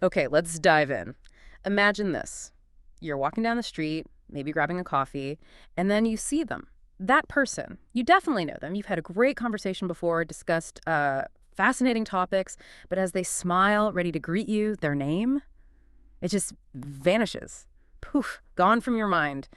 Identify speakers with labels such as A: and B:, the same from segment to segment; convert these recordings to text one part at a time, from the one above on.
A: Okay, let's dive in. Imagine this. You're walking down the street, maybe grabbing a coffee, and then you see them. That person, you definitely know them. You've had a great conversation before, discussed fascinating topics, but as they smile, ready to greet you, their name, it just vanishes. Poof, gone from your mind.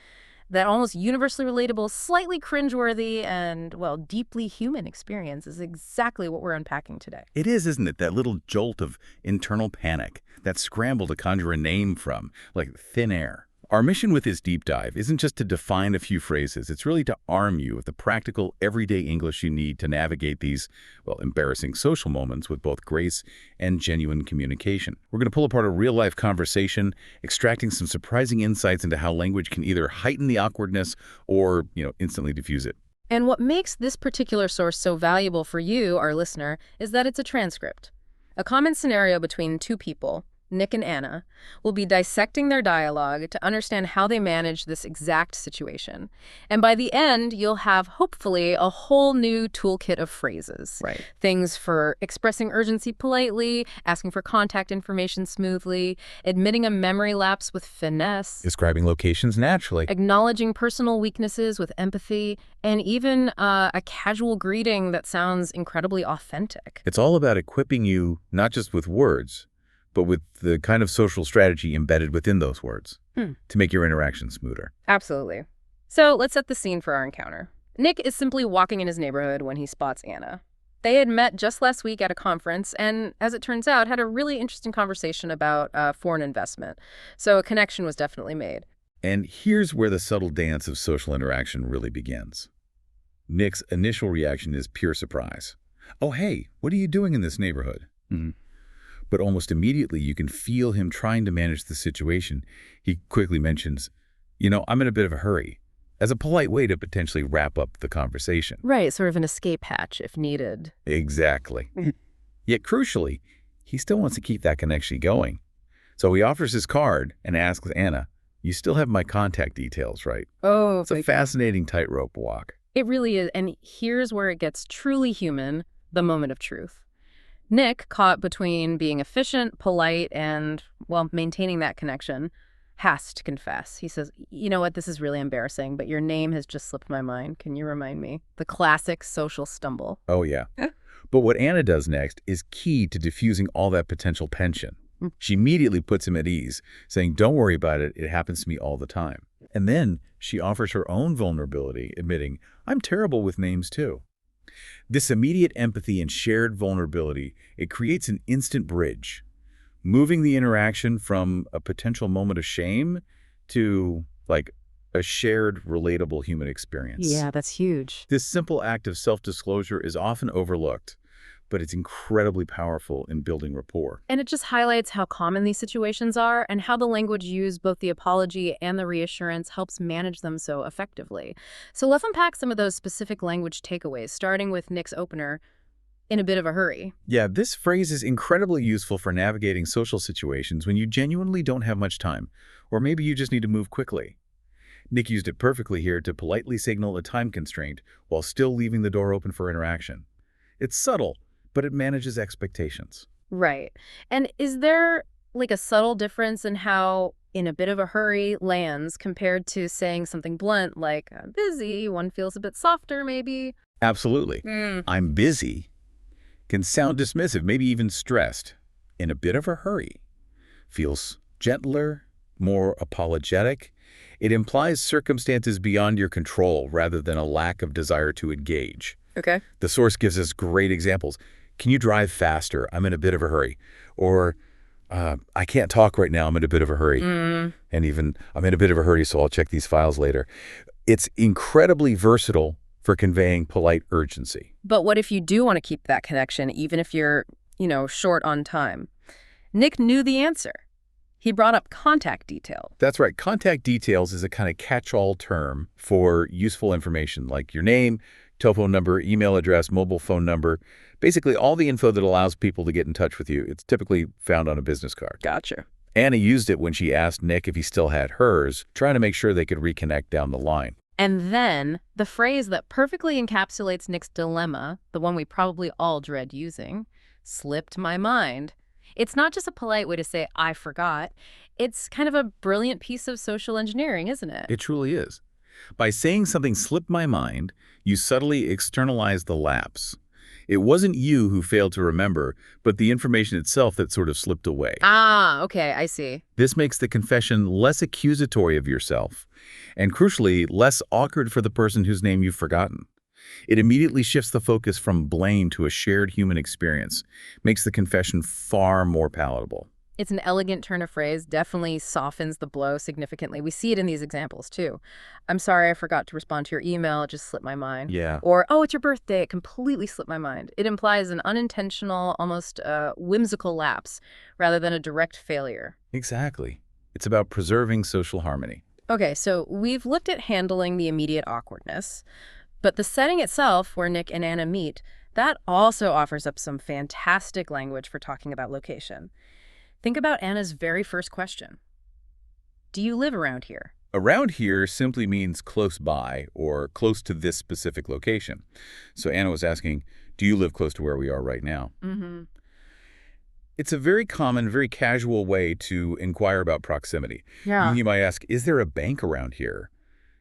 A: That almost universally relatable, slightly cringeworthy, and, well, deeply human experience is exactly what we're unpacking today.
B: It is, isn't it? That little jolt of internal panic, that scramble to conjure a name from, like thin air. Our mission with this deep dive isn't just to define a few phrases. It's really to arm you with the practical, everyday English you need to navigate these, well, embarrassing social moments with both grace and genuine communication. We're going to pull apart a real-life conversation, extracting some surprising insights into how language can either heighten the awkwardness or, instantly diffuse it.
A: And what makes this particular source so valuable for you, our listener, is that it's a transcript. A common scenario between two people, Nick and Anna, will be dissecting their dialogue to understand how they manage this exact situation. And by the end, you'll have, hopefully, a whole new toolkit of phrases.
B: Right.
A: Things for expressing urgency politely, asking for contact information smoothly, admitting a memory lapse with finesse,
B: Describing locations naturally.
A: acknowledging personal weaknesses with empathy, and even a casual greeting that sounds incredibly authentic.
B: It's all about equipping you not just with words, but with the kind of social strategy embedded within those words to make your interaction smoother.
A: Absolutely. So let's set the scene for our encounter. Nick is simply walking in his neighborhood when he spots Anna. They had met just last week at a conference and, as it turns out, had a really interesting conversation about foreign investment. So a connection was definitely made.
B: And here's where the subtle dance of social interaction really begins. Nick's initial reaction is pure surprise. Oh, hey, what are you doing in this neighborhood? But almost immediately, you can feel him trying to manage the situation. He quickly mentions, I'm in a bit of a hurry, as a polite way to potentially wrap up the conversation.
A: Right, sort of an escape hatch if needed.
B: Exactly. Yet crucially, he still wants to keep that connection going. So he offers his card and asks Anna, you still have my contact details, right?
A: Oh,
B: It's a fascinating tightrope walk.
A: it really is. And here's where it gets truly human, the moment of truth. Nick, caught between being efficient, polite, and, well, maintaining that connection, has to confess. He says, you know what, this is really embarrassing, but your name has just slipped my mind. Can you remind me? The classic social stumble.
B: Oh, yeah. But what Anna does next is key to diffusing all that potential tension. She immediately puts him at ease, saying, don't worry about it. It happens to me all the time. And then she offers her own vulnerability, admitting, I'm terrible with names too. This immediate empathy and shared vulnerability, it creates an instant bridge, moving the interaction from a potential moment of shame to, like, a shared, relatable human experience.
A: Yeah, that's huge.
B: This simple act of self-disclosure is often overlooked, but it's incredibly powerful in building rapport.
A: And it just highlights how common these situations are and how the language used, both the apology and the reassurance, helps manage them so effectively. So let's unpack some of those specific language takeaways, starting with Nick's opener, in a bit of a hurry.
B: Yeah, this phrase is incredibly useful for navigating social situations when you genuinely don't have much time, or maybe you just need to move quickly. Nick used it perfectly here to politely signal a time constraint while still leaving the door open for interaction. It's subtle, but it manages expectations.
A: Right. And is there like a subtle difference in how in a bit of a hurry lands compared to saying something blunt like I'm busy? One feels a bit softer maybe.
B: Absolutely. I'm busy can sound dismissive, maybe even stressed. In a bit of a hurry feels gentler, more apologetic. It implies circumstances beyond your control rather than a lack of desire to engage.
A: Okay.
B: The source gives us great examples. Can you drive faster? I'm in a bit of a hurry. Or, I can't talk right now. I'm in a bit of a hurry. And even, I'm in a bit of a hurry, so I'll check these files later. It's incredibly versatile for conveying polite urgency.
A: But what if you do want to keep that connection, even if you're, short on time? Nick knew the answer. He brought up contact detail.
B: That's right. Contact details is a kind of catch-all term for useful information like your name, telephone number, email address, mobile phone number, basically all the info that allows people to get in touch with you. It's typically found on a business card.
A: Gotcha.
B: Anna used it when she asked Nick if he still had hers, trying to make sure they could reconnect down the line.
A: And then the phrase that perfectly encapsulates Nick's dilemma, the one we probably all dread using, slipped my mind. It's not just a polite way to say, I forgot. It's kind of a brilliant piece of social engineering, isn't it?
B: It truly is. By saying something slipped my mind, you subtly externalize the lapse. It wasn't you who failed to remember, but the information itself that sort of slipped away.
A: Ah, okay, I see.
B: This makes the confession less accusatory of yourself, and crucially, less awkward for the person whose name you've forgotten. It immediately shifts the focus from blame to a shared human experience, makes the confession far more palatable.
A: It's an elegant turn of phrase, definitely softens the blow significantly. We see it in these examples, too. I'm sorry I forgot to respond to your email, it just slipped my mind.
B: Yeah.
A: Or, oh, it's your birthday, it completely slipped my mind. It implies an unintentional, almost whimsical lapse, rather than a direct failure.
B: Exactly. It's about preserving social harmony.
A: Okay, so we've looked at handling the immediate awkwardness, but the setting itself, where Nick and Anna meet, that also offers up some fantastic language for talking about location. Think about Anna's very first question. Do you live around here?
B: Around here simply means close by or close to this specific location. So Anna was asking, do you live close to where we are right now?
A: Mm-hmm.
B: It's a very common, very casual way to inquire about proximity.
A: Yeah.
B: You might ask, is there a bank around here?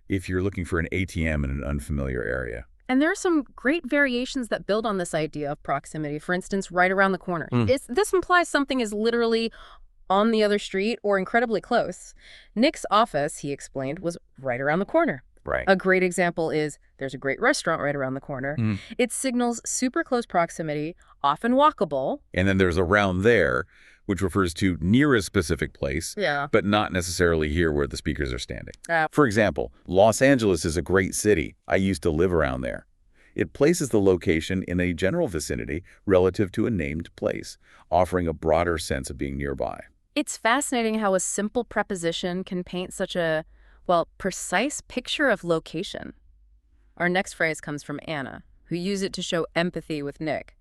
B: If you're looking for an ATM in an unfamiliar area.
A: And there are some great variations that build on this idea of proximity. For instance, right around the corner. This implies something is literally on the other street or incredibly close. Nick's office, he explained, was right around the corner.
B: Right.
A: A great example is there's a great restaurant right around the corner. It signals super close proximity, often walkable.
B: And then there's around there, which refers to near a specific place,
A: Yeah.
B: but not necessarily here where the speakers are standing.
A: Uh,
B: For example, Los Angeles is a great city. I used to live around there. It places the location in a general vicinity relative to a named place, offering a broader sense of being nearby.
A: It's fascinating how a simple preposition can paint such a, well, precise picture of location. Our next phrase comes from Anna, who used it to show empathy with Nick.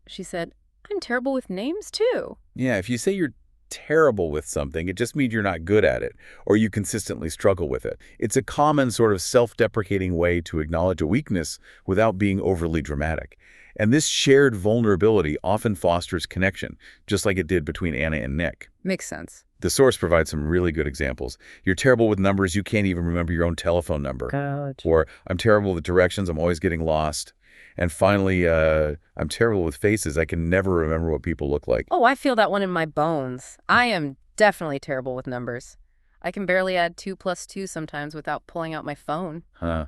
A: She said, I'm terrible with names too.
B: Yeah, if you say you're terrible with something, it just means you're not good at it, or you consistently struggle with it. It's a common sort of self-deprecating way to acknowledge a weakness without being overly dramatic. And this shared vulnerability often fosters connection, just like it did between Anna and Nick.
A: Makes sense.
B: The source provides some really good examples. You're terrible with numbers, you can't even remember your own telephone number.
A: God.
B: Or, I'm terrible with directions, I'm always getting lost. And finally, I'm terrible with faces, I can never remember what people look like.
A: Oh, I feel that one in my bones. I am definitely terrible with numbers. I can barely add 2 + 2 sometimes without pulling out my phone.
B: Huh.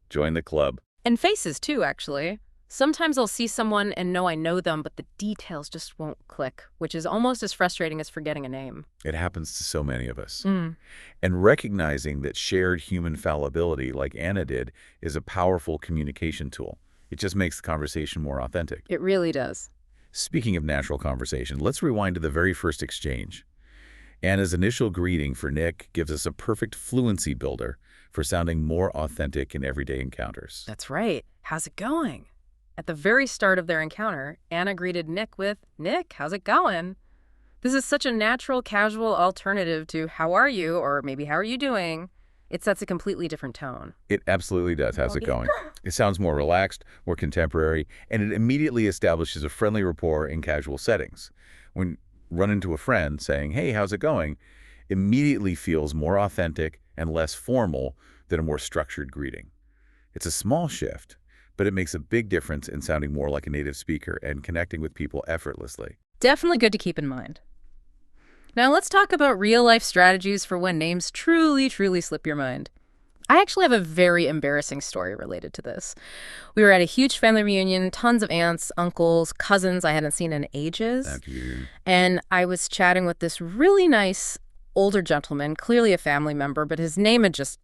B: Join the club.
A: And faces too, actually. Sometimes I'll see someone and know I know them, but the details just won't click, which is almost as frustrating as forgetting a name.
B: It happens to so many of us. And recognizing that shared human fallibility, like Anna did, is a powerful communication tool. It just makes the conversation more authentic.
A: It really does.
B: Speaking of natural conversation, let's rewind to the very first exchange. Anna's initial greeting for Nick gives us a perfect fluency builder for sounding more authentic in everyday encounters.
A: That's right. How's it going? At the very start of their encounter, Anna greeted Nick with, Nick, how's it going? This is such a natural, casual alternative to how are you, or maybe how are you doing? It sets a completely different tone.
B: It absolutely does. How's it going? It sounds more relaxed, more contemporary, and it immediately establishes a friendly rapport in casual settings. When you run into a friend saying, hey, how's it going? Immediately feels more authentic and less formal than a more structured greeting. It's a small shift, but it makes a big difference in sounding more like a native speaker and connecting with people effortlessly.
A: Definitely good to keep in mind. Now let's talk about real-life strategies for when names truly slip your mind. I actually have a very embarrassing story related to this. We were at a huge family reunion, tons of aunts, uncles, cousins I hadn't seen in ages.
B: Thank you.
A: And I was chatting with this really nice older gentleman, clearly a family member, but his name had just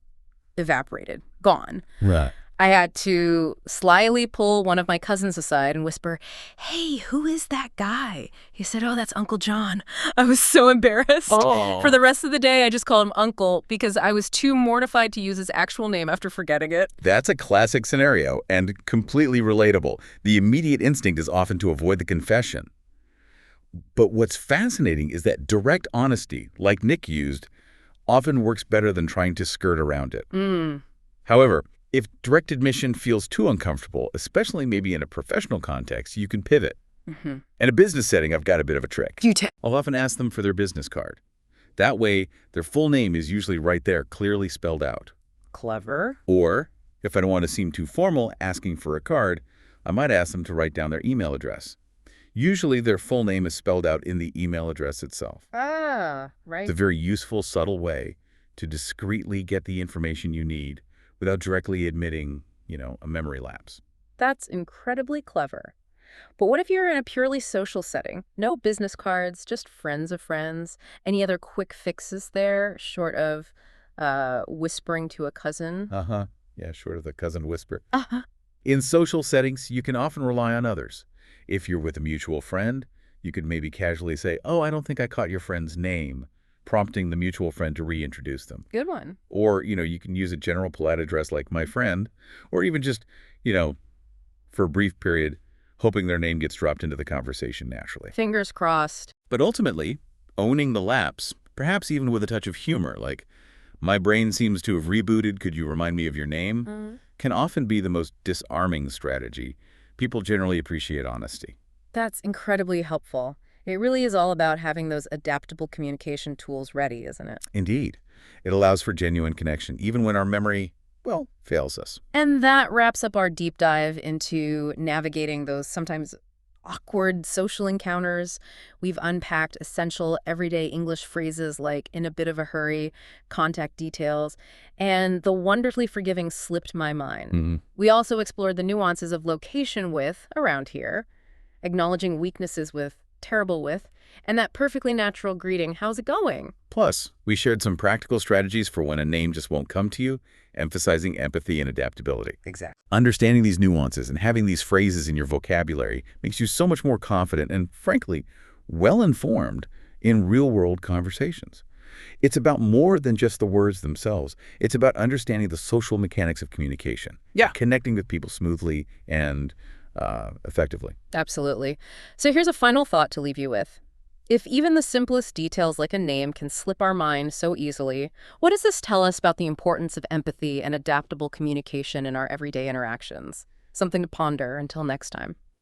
A: evaporated, gone.
B: Right.
A: I had to slyly pull one of my cousins aside and whisper, hey, who is that guy? He said, oh, that's Uncle John. I was so embarrassed.
B: Oh.
A: For the rest of the day, I just called him Uncle because I was too mortified to use his actual name after forgetting it.
B: That's a classic scenario and completely relatable. The immediate instinct is often to avoid the confession. But what's fascinating is that direct honesty, like Nick used, often works better than trying to skirt around it. However, if direct admission feels too uncomfortable, especially maybe in a professional context, you can pivot.
A: Mm-hmm.
B: In a business setting, I've got a bit of a trick.
A: You tell.
B: I'll often ask them for their business card. That way, their full name is usually right there, clearly spelled out.
A: Clever.
B: Or, if I don't want to seem too formal asking for a card, I might ask them to write down their email address. Usually, their full name is spelled out in the email address itself.
A: Ah, right.
B: It's a very useful, subtle way to discreetly get the information you need without directly admitting, a memory lapse.
A: That's incredibly clever. But what if you're in a purely social setting? No business cards, just friends of friends. Any other quick fixes there, short of whispering to a cousin?
B: Uh-huh. Yeah, short of the cousin whisper.
A: Uh-huh.
B: In social settings, you can often rely on others. If you're with a mutual friend, you could maybe casually say, "Oh, I don't think I caught your friend's name," prompting the mutual friend to reintroduce them.
A: Good one.
B: Or, you can use a general polite address like "my friend," or even just, for a brief period, hoping their name gets dropped into the conversation naturally.
A: Fingers crossed.
B: But ultimately, owning the lapse, perhaps even with a touch of humor, like, "My brain seems to have rebooted, could you remind me of your name?" can often be the most disarming strategy. People generally appreciate honesty.
A: That's incredibly helpful. It really is all about having those adaptable communication tools ready, isn't it?
B: Indeed. It allows for genuine connection, even when our memory, fails us.
A: And that wraps up our deep dive into navigating those sometimes awkward social encounters. We've unpacked essential everyday English phrases like "in a bit of a hurry," contact details, and the wonderfully forgiving "slipped my mind." We also explored the nuances of location with, around here, acknowledging weaknesses with, terrible with, and that perfectly natural greeting, "How's it going?"
B: Plus, we shared some practical strategies for when a name just won't come to you, emphasizing empathy and adaptability.
A: Exactly.
B: Understanding these nuances and having these phrases in your vocabulary makes you so much more confident and, frankly, well-informed in real-world conversations. It's about more than just the words themselves. It's about understanding the social mechanics of communication.
A: Yeah.
B: Connecting with people smoothly and effectively.
A: Absolutely. So here's a final thought to leave you with. If even the simplest details like a name can slip our mind so easily, what does this tell us about the importance of empathy and adaptable communication in our everyday interactions? Something to ponder until next time.